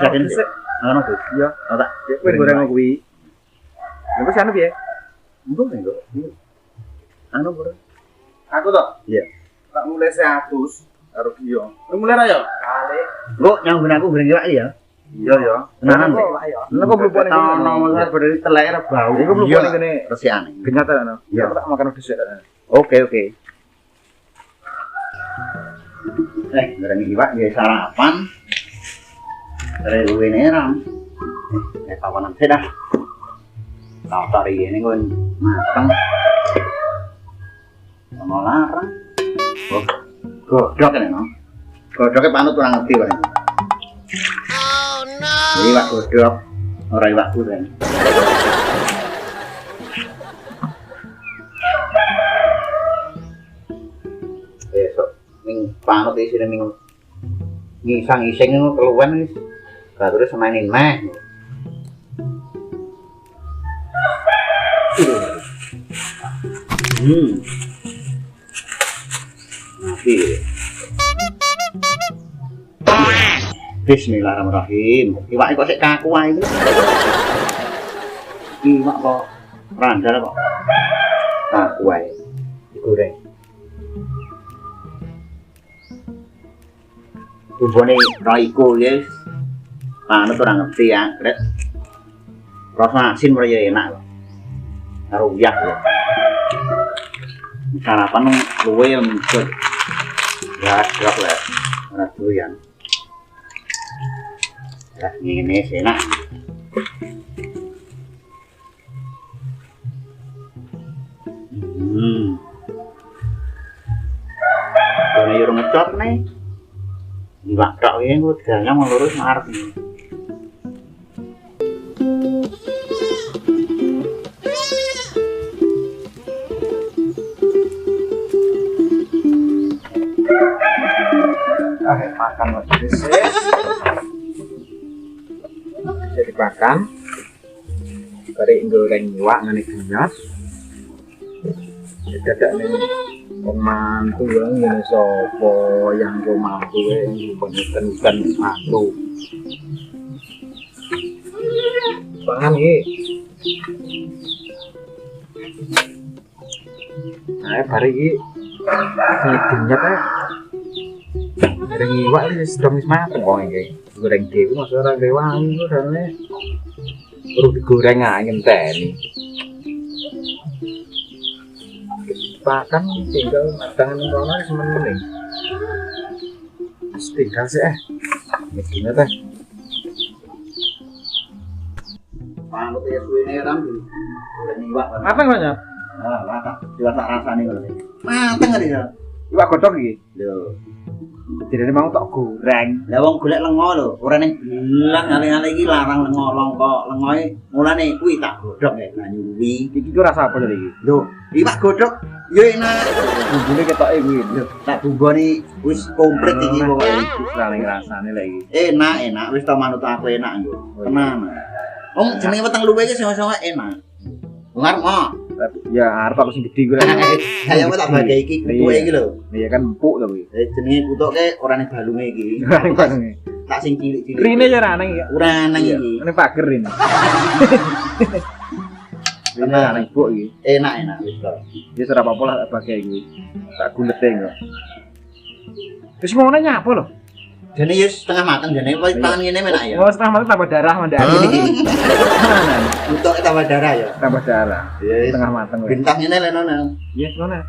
Disakin sik. Ngono tuh. Iya. Oh tak. Kowe goreng kuwi. Lha wis anu piye? Untung enggak. Anu bro. Aku to. Iya. Tak mulai 100 karo Gio. Mulai ra yo? Kali. Kok nyambung aku goreng iwak ya? Iya ya. Tenanan sih. Lha kok mlebu ning kene. Nomor berdiri telek ra bau. Iku mlebu ning kene. Resiane. Genyat ta ono. Iya. Tak makan dhisik. Oke. Goreng iwak ya sarapan. Dari luwene ram. Kawanan sih dah. Tahu tari ini kan matang. Ono larang. Godhok kan no. Godhoke panut ora ngerti kok. Oh no. Iwak godhok ora iwak goreng. Besok ning panut isine ning ngisang-ising ngono keluwen wis. Baru semainin meh. Mati. Bismillahirrahmanirrahim. Iwak kok sik kaku ae iki. Iwak kok randal kok. Kaku ae. Digoreng. Bumbone roiko guys. Manut ora ngerti ya, Kret. Rasa asin ora ya enak kok. Karo uyah lho. Sarapan luwe empuk. Ya, drop lah. Ora doyan. Ya, ngene sih enak. Kone yo ngecot nih. Enggak tok iki engko diganyang lurus marep. Makan wis. Jadi makan. Kari goreng iwak ngene genyot. Dadak ning wong mantu ngene sapa yang go mampu ben mantu. Pangan iki. Nah, bare iki genyot ae. Goreng iwak wis dong wis mateng kok iki. Goreng dhewe masa ora rewangi kok dalane. Perlu digoreng ae ngenteni. Pakan tinggal matang kono wis meneng. Wis tinggal sih Begini teh. Panut ya suwene ram goreng iwak. Mateng kok ya? Ah, mateng. Iwak tak rasane ngono. Mateng kan ya. Iwak godhog iki. Lho. Jadi mau tak goreng. Lah wong golek lengo lho, ora ning gelang ale-ale iki larang lengo longko lengoe. Mulane kuwi tak godhog ya, tak nyuwi. Iki ku rasa apa jadi iki? Lho, iwak godhog yo enak. Bumbune ketoke kuwi. Lho, tak bumbone wis komplit iki pokoke. Saling rasane lek iki. Enak, wis tau manut aku enak nggo. Tenan. Wong jenenge weteng luwe iki sama-sama enak. Ngarep kok. Ya arep aku sing gedhi kuwi. Saya tak bagi iki kutuke iki lho. Iya kan empuk to kuwi. Jenenge kutuke ora ning balunge iki. Tak sing cilik-cilik. Rine ya ora nang iki. Ora nang iki. Ini pager ini. Ini anak ibu iki. Enak wis to. Wis ora apa-apa lah bagi iki. Tak gulete kok. Wis ngono nyapa lho. Jane yo setengah mateng jane wis pangan ngene enak ya. Oh, setengah mateng tambah darah mandari iki. Kutuke tambah darah ya. Tambah darah. Ya Setengah mateng. bintang ngene lenono. Yes, ngono.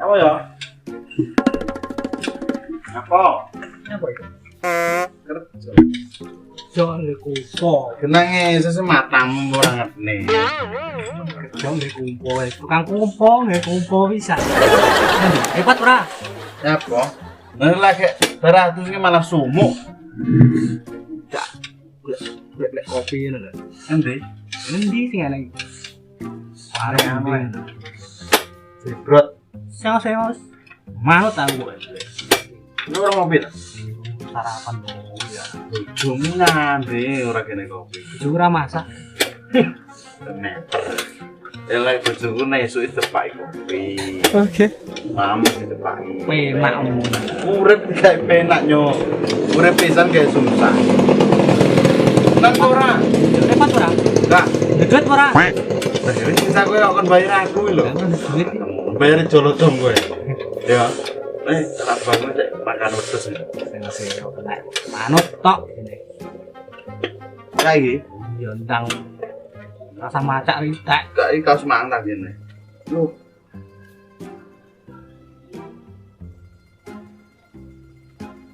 Apa ya? Apa? Apa itu? Kerja. Jole kupo. Kenange sese matamu ora ngertene. Jole kupo wae. Tukang kumpo, nggih kumpo bisa. Hebat ora? Apa? Nek lagi darah iki malah sumuk. Cak. Lek kopi ngono lho. Endi? Endi sing ana iki? Arek aman. Jebrot. Seos-seos. Manut aku kowe. Lu ora mobil. Sarapan dulu ya. bojomu ngande ora kene kopi. Bojoku ora masak. Meter. Ya lek bojoku nek esuk depaki kopi. Oke. Mamu depaki. Penak Urip gak penak nyo. Urip pisan gak susah. Nang ora. repot ora? Enggak. Deket ora? Lah wis sisa kowe kok kon bayar aku lho. Duit. Bayar jolodom kowe. Ya. Tak bangun cek makan wedhus. Sing kena manut tok. Kayak iki. Ya ndang rasa macak ritek. Kak iki kaos mangan kene. Loh.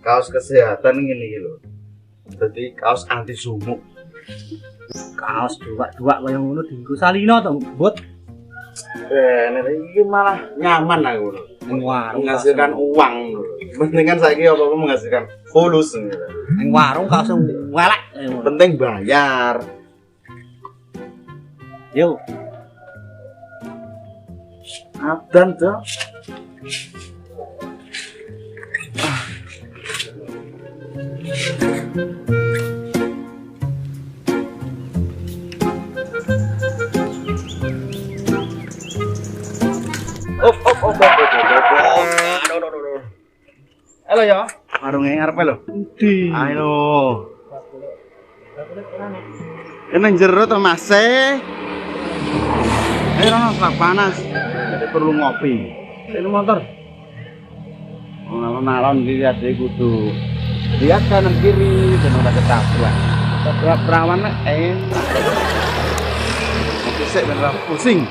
Kaos kesehatan ngene iki lho. Dadi kaos anti sumuk. Kaos dua-dua kaya ngono dienggo Salino to, Bud. Nek iki malah nyaman aku lho. Ning warung Menghasilkan uang lho. Mendingan saiki apa-apa menghasilkan fulus gitu. ning warung kaos welek. Penting bayar. Yo, Adan tuh. Aduh. Halo ya. Warungnya ngarep lho. di. Ayo. Ini jero to Mas. Ayo Rono, panas. Jadi perlu ngopi. Ini motor. Alon-alon lihat dia kudu lihat kanan kiri dan udah ketabrak. Ketabrak perawan enak. Nanti saya bener pusing.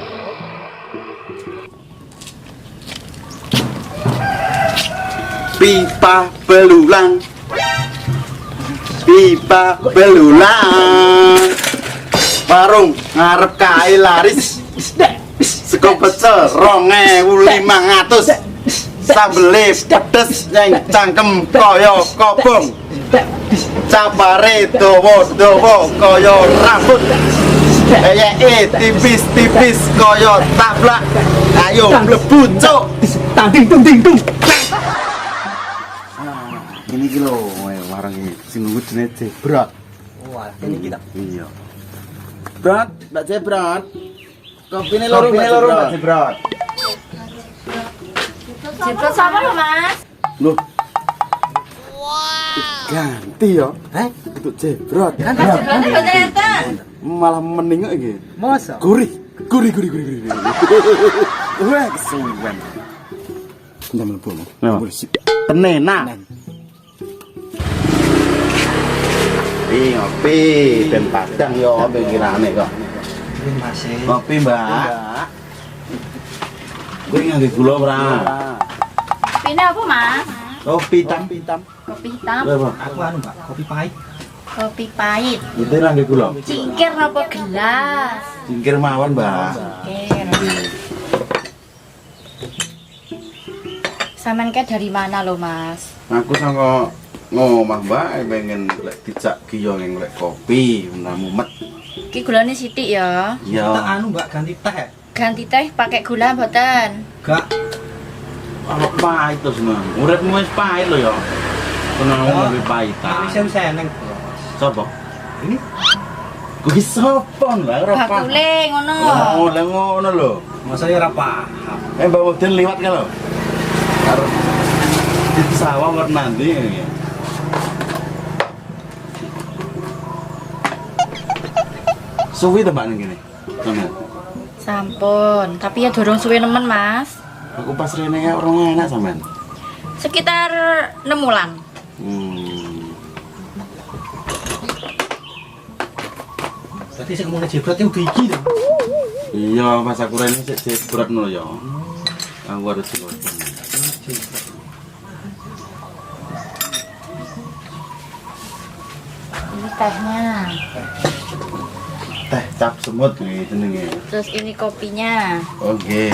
Pipa belulang. Pipa belulang. Warung ngarep kae laris. Sego pecel 2.500. Sambele pedes neng cangkem kaya kobong. Capare dawa-dawa kaya rambut. Eyeke tipis-tipis kaya tablak. Ayo mlebu cuk. Tanding tung ting tung. Ini iki lho warung iki sing nunggu jenenge Jebrot. Wah, ini kita. Iya. Brot, Mbak Jebrot. Kopine loro Mbak Jebrot. Jebrot sama lo Mas? Loh. Ganti ya. Untuk Jebrot. Jebrot ternyata. Malah meningok iki. Masa? Gurih. Wah, kesuwen. Ndang mlebu. Tenenan. Ngopi ben Padang yo pikirane kok. Ngopi, Mbak. Kowe nganggo gula ora? Ini apa Mas? Kopi hitam. Kopi hitam, Apa? Aku anu, Mbak, kopi pahit. kopi pahit, Itu nganggo gula. cingkir apa gelas? Cingkir mawon, Mbak. Cingkir. Saman kayak dari mana lo Mas? Aku saka ngomah, Mbak, pengen lek dijak kiyo ngek kopi, mumet. Ki gulanya sithik ya. Ya. anu, Mbak, ganti teh. Ganti teh pakai gula mboten? Gak. Apa pahit to semua? Uripmu wis pahit lho ya. Kenal ngombe pahitan. Wis seneng. Sopo? Ini Kuwi sopo lho ora paham. Bakule ngono. Oh, lah ngono lho. masa ya ora paham. Mbak Model liwat kan lho. Karo di sawah kok nanti ngene. Suwi to Mbak ning kene. Sampeyan. Sampun, tapi ya dorong suwe nemen Mas. Aku pas rene ya orang enak sampean. Sekitar 6 bulan. Berarti sing ngomongnya Jebrot itu gigi to. Iya, pas aku rene sik Jebrot ngono ya. Aku harus Jebrot. Ini tehnya. Teh cap semut iki jenenge. Terus ini kopinya. Oke.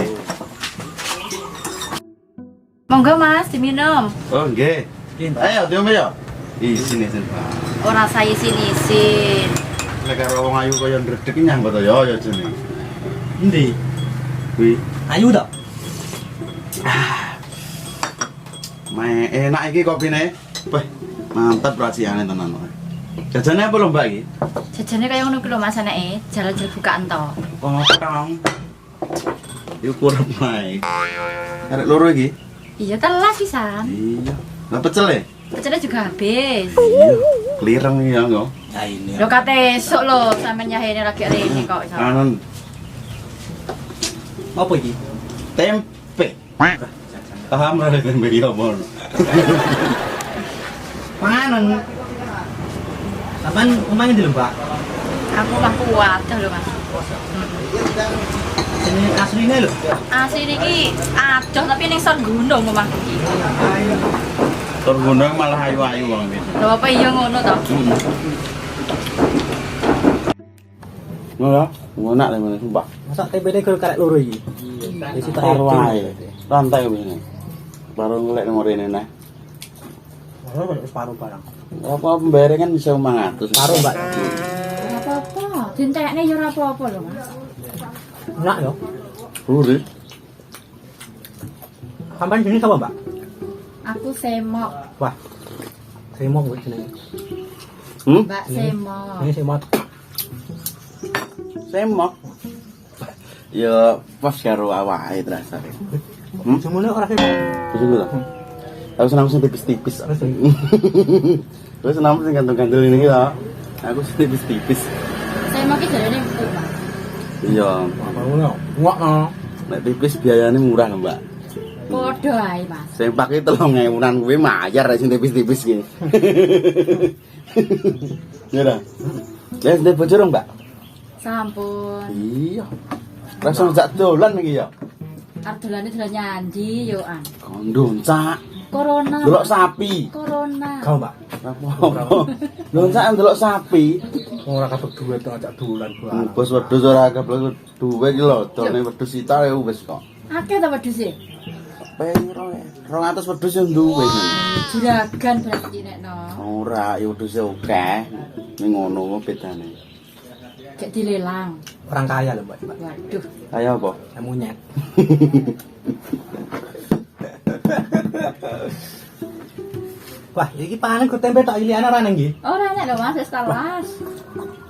Monggo Mas, diminum. Oh, nggih. Ayo diombe ya. Sini. Ora saya isin-isin. Lek karo wong ayu kaya ndredeg nyambut to ya jenenge. Endi? Kuwi Ayu to. enak iki kopine. Wah, mantap rasiane tenan. Jajannya apa lho Mbak iki? Jajane kaya ngono kuwi lho Mas anake, jalan-jalan bukaan to. Potong. Yuk kurang main. Arek loro iki? Iya telas pisan. Iya. Lah pecel ya? Pecelnya juga habis. Iya. Klireng ya kok. Ya ini. Lo kate esuk lho sampean nyahene lagi rene kok. Anon Apa iki? tempe. Paham ra tempe iki apa? Panganan. Apaan omahnya di lho, Mbak? Aku mah kuat lho Mas. Ini aslinya lho. Asli niki adoh tapi ning son gunung omah iki. Tur gunung malah ayu-ayu wong iki. Lho apa iya ngono to? Ngono, ngono nek meneh sumpah. Masa tempene karo karek loro iki? Wis tak Karo wae. Rantai ngene. Baru golek nomor rene nah. Ora kok separuh barang. Apa pembere kan bisa 500. Separuh, Mbak. Ora apa-apa. Dintekne ya ora apa-apa lho Mas. Enak yo. Buri. Sampeyan jenenge sapa, Mbak? Aku semok, Wah. Semok kuwi jenenge. Mbak Semok. Ini semok. Semok. Ya pas karo awake terasane. Semono ora semok. Wis lho. Aku senang sing tipis-tipis. Terus senang sing gantung-gantung ini ya. Aku sing tipis-tipis. Semok iki jarene empuk Mas. Iya. Apa ngono? Ngokno. Nek tipis biayane murah lho, Mbak. Padha ae Mas. Sing pake 3.000-an kuwi mayar rek sing tipis-tipis ki. Ya ora. Ya ndek bojor, Mbak. Sampun. Iya. Rasa jak dolan iki ya. Arep dolane dolan nyandi yo an. Kondoncak. Corona. Delok sapi. Corona. Kau, Mbak. Apa? Doncak ndelok sapi. Ora kabeh duit to ajak dolan gua. Bos wedhus ora kabeh duwe iki lho, done wedhus sita ya wis kok. Akeh ta wedhus e? Piro ya? 200 wedhus yo duwe. Juragan berarti nek no. Ora, ya wedhus akeh. Ning ngono bedane. Gek dilelang. Orang kaya lho, Mbak. Waduh. Kaya apa? Ya monyet. Wah, iki panganan kok tempe tok iliane ora nang nggih. Ora nek lho Mas wis telas.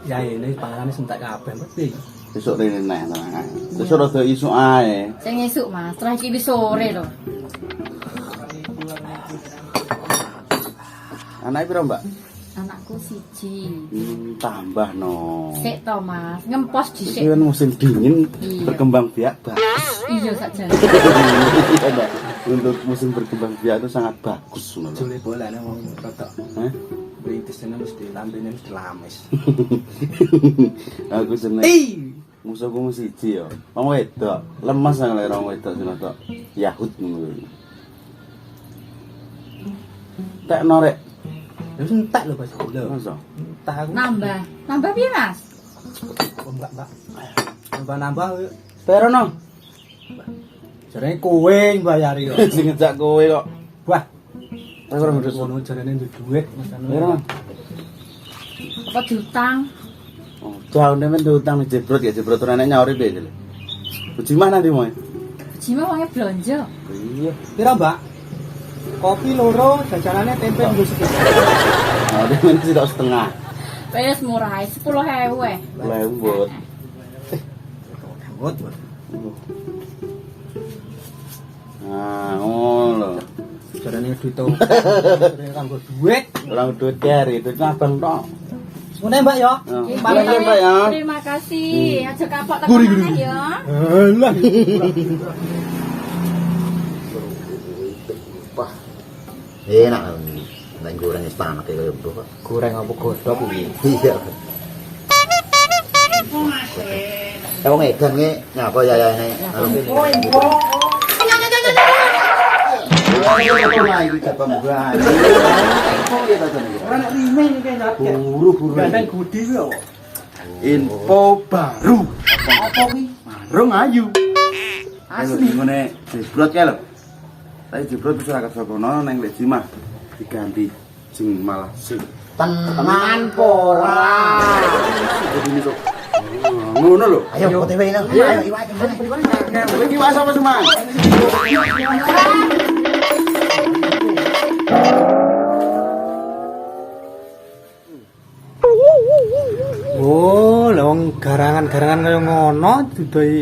Ya ini panganane sentak kabeh mesti. Besok rene nek tenang. Besok rada isuk ae. Sing esuk Mas, terus iki wis sore lho. Anake piro, Mbak? Anakku siji. Tambah no. Sik to Mas, ngempos dhisik. Iki kan musim dingin Iya. berkembang biak bagus. Iya sakjane. Iya, Mbak. Untuk musim berkembang biak itu sangat bagus ngono. Jule bolane wong rada Hah? berintisnya mesti lambene mesti lames. Aku seneng. Musuhku mung siji ya. Wong wedok, lemas nang lek wong wedok sing rada Yahud ngono. Tak norek. Wis entek lho Mas. Lho. Masa? Entek aku. Nambah. Nambah piye Mas? Oh, Mbak. Nambah-nambah Perono. jarane kowe mbayari kok. Sing ngejak kowe kok. Wah, Ora ngurus. ngono jarane duwe duit Mas. Perono. Apa diutang? Oh, jaune men utang jebrot ya jebrot ora enek nyauri piye jale. Buji mana ndi moe? Jima wonge blonjo. Iya. Pira, Mbak? Kopi loro, jajanane tempe nggo sedikit. Oh, dia men sih setengah. Wis murah ae 10.000. Lembut. Bot. Nah, ngono. Jarane duit to. Jarane kanggo duit. Orang duit kari, duit abang tok. Ngene, Mbak ya. Nggih, Paling Mbak ya. Terima kasih. Aja kapok tekan ya. Alah. Wah. Enak ini. Nek goreng wis panas kaya bro. Goreng apa godhog kuwi? Iya. Wong edan ki nyapa yayane. Buru-buru. Gandeng gudi kuwi apa? Info baru. Apa kuwi? Marung ayu. Asli ngene jebrot kae lho. Tapi jebrot wis ora kesokono ning lek Jimah diganti sing malah sing Tenan pora. jadi kok ngono lho. Ayo OTW ini. Ayo iwak. Iki wae sapa semang? garangan kaya ngono didoi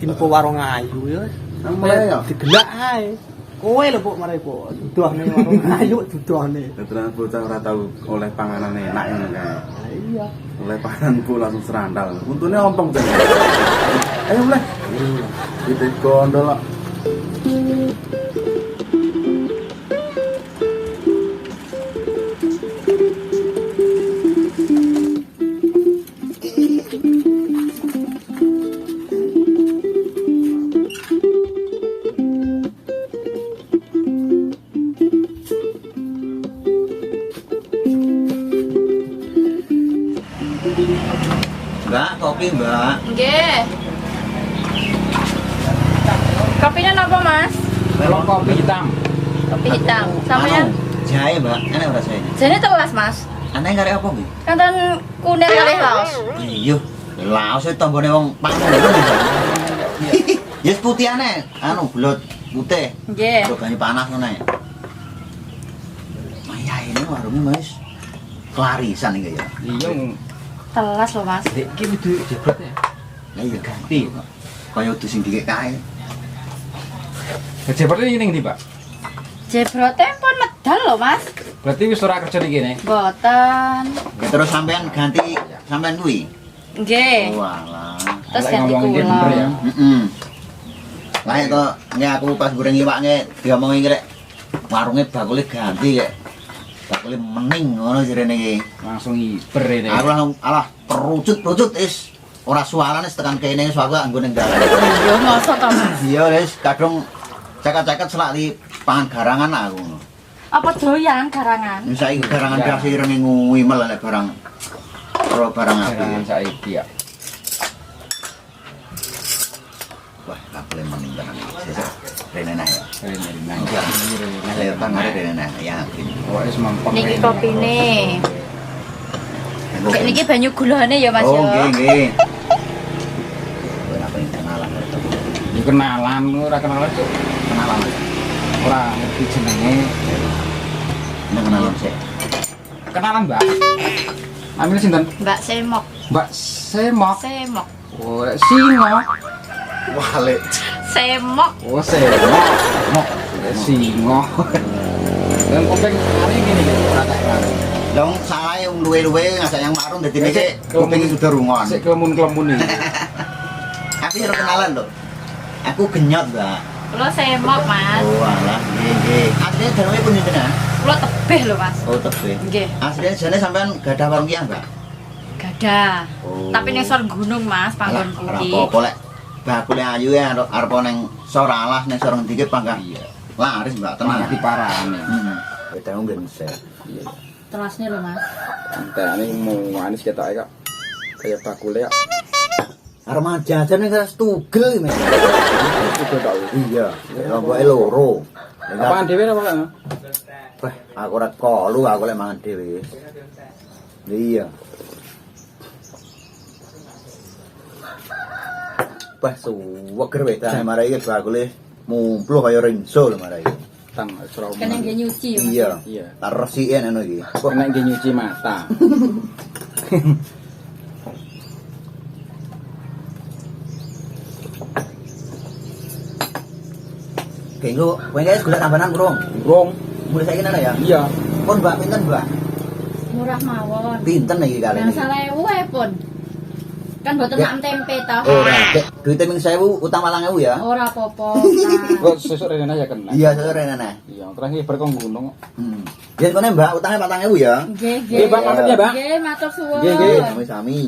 info warung ayu ya. Nang mulai ya. Digelak ae. Kowe lho Puk mari Puk. Duduhne warung ayu duduhne. Terus bocah ora tau oleh panganan enak ngono kae. Iya. Oleh pangananku langsung serandal. Untune ompong jan. Ayo mulai. Kita gondol. Mbak, kopi Mbak. Nggih. Kopinya napa, Mas? Kalau kopi hitam. Kopi hitam. Sama ya? Jahe Mbak, enak ora jahe? Jane telas, Mas. Aneh karek apa nggih? Kanten kuning kali laos. Iya, laos e tombone wong pangan lho. Yes putih aneh, anu bulut putih. Nggih. Terus banyu panas ngono ya. Maya ini warungnya Mas. Kelarisan iki ya. Iya, Telas loh, Mas. dek iki kudu jebrot ya. Lah iya ganti kok. Kaya udah sing dikek kae. Jebrot iki ning ndi, Pak? Jebrote pun medal loh, Mas. Berarti wis ora kerja iki kene. Boten. Ya, terus sampean ganti sampean kuwi. Nggih. Walah. Terus Lek ganti ngomong iki kula. bener ya. Heeh. Lah itu nek aku pas goreng iwak nge diomongi iki rek warunge bakule ganti kek. Bakule mening ngono jarene iki. Langsung iber ini. Aku langsung alah perucut is. Ora sualan wis tekan kene wis aku anggo ning dalan. Iya, masa to, Mas? Iya wis kadung ceket-ceket selak di pangan garangan aku. Apa doyan garangan? Wis saiki garangan biasa irenge nguwi mel nek barang ora barang Jangan apik. saiki ya. Wah, bakule mening tenan. Sesuk rene nah ya. Rene nang. Ayo tangare rene nah ya. Oh, wis mampek. Niki kopine. Kayak niki banyu gulane ya, Mas Oh, ya. nggih, nggih. Ora pengen kenalan to. Iki kenalan, ora kenalan Cuk. Kenalan. Ora ngerti jenenge. Nek kenalan sik. Kenalan, Mbak. Ambil sinten? Mbak Semok. Mbak Semok. Semok. Oh, singo. Wale. Semok. Oh, Semok. Mok. Singo. Dan kuping hari gini ora tak ngarep. Dong salah yang luwe-luwe ngajak yang marung dadi niki Sik, kuping sudah rungon. Sik kelemun-kelemun iki. Aku harus kenalan lho. Aku genyot, Mbak. Kula Semok, Mas. Oh, alah, nggih, nggih. Asline jenenge pun jenengan? Kula tebih lho, Mas. Oh, tebih. Nggih. Asline jane sampean gadah warung ki, Mbak? Gadah. Oh. Tapi ning sor gunung, Mas, panggonku Ora iki. apa-apa lek bakule ayu ya arep ning sor alas ning sor ngendi ki panggah. Iya. Laris, Mbak, tenang. Tenang diparani. Heeh. Kita nggen se. Iya. Telasne lho, Mas. Antene mau manis ketoke kok. Kayak bakule ya. Arep jajan ning keras tugel iki, Mas. Itu tau. Iya, lomboke loro. Apaan dhewe apa kan? Wah, aku ora kolu aku lek mangan dhewe. Iya. Wah, suweger wedane marai iki bakule mumpluh kaya ringso lho marai. Tang sro. Kene nggih nyuci ya. Mas. Iya. Iya. Tak resiki ngono iki. Kok nek nggih nyuci mata. Kenggo, kowe guys golek tambahan kurung. Rong. Mulai saiki nana ya. Iya. Pun Mbak pinten, Mbak? Murah mawon. Pinten iki kali Yang ini? salah ewu ae pun. Kan boten Ya. nak tempe ta. Ora, duit 1000 utang 4000 ya. Ora apa-apa. Kok sesuk rene ya kena. Iya, sore nana. Iya, terus iki berkong gunung. Yen kene Mbak, utangnya 4000 ya. Nggih, nggih. Nggih, Pak, matur ya, Pak. Nggih, matur suwun. Nggih, nggih, sami-sami.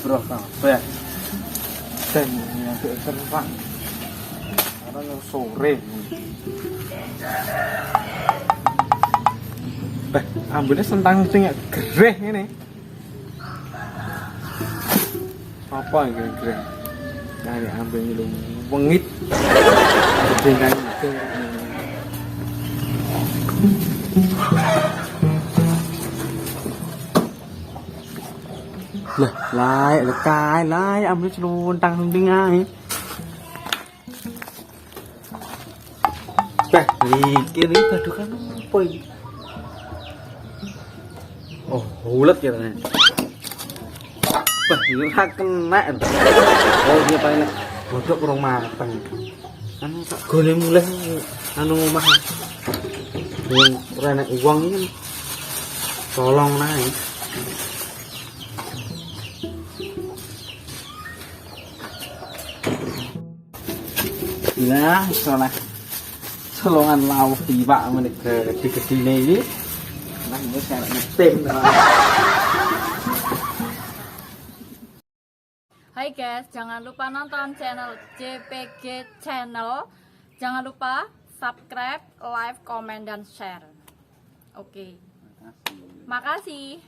Bro, kabeh. Dan nyampe terpang. Karena yang sore. Ambilnya sentang sing gereh ini. Apa yang gereh? Nah, ini ambil ini wengit. Dengan itu. Lah, lai là cái lai âm nó luôn tăng tiếng ai. Cái gì kia ní thật được không? Ôi. Ồ, hú lấp vậy này. Bật nó thác cái nại. Ôi, dia tay này. Một chút rong mà tầng. Anh cứ lên lên anh mà. Nhưng ra này quăng cái tolong này. Nah, soalnya solongan lau tiba menit ke sini ini, nah ini saya ngetim. Hai guys, jangan lupa nonton channel JPG Channel. Jangan lupa subscribe, like, comment, dan share. Oke. Makasih.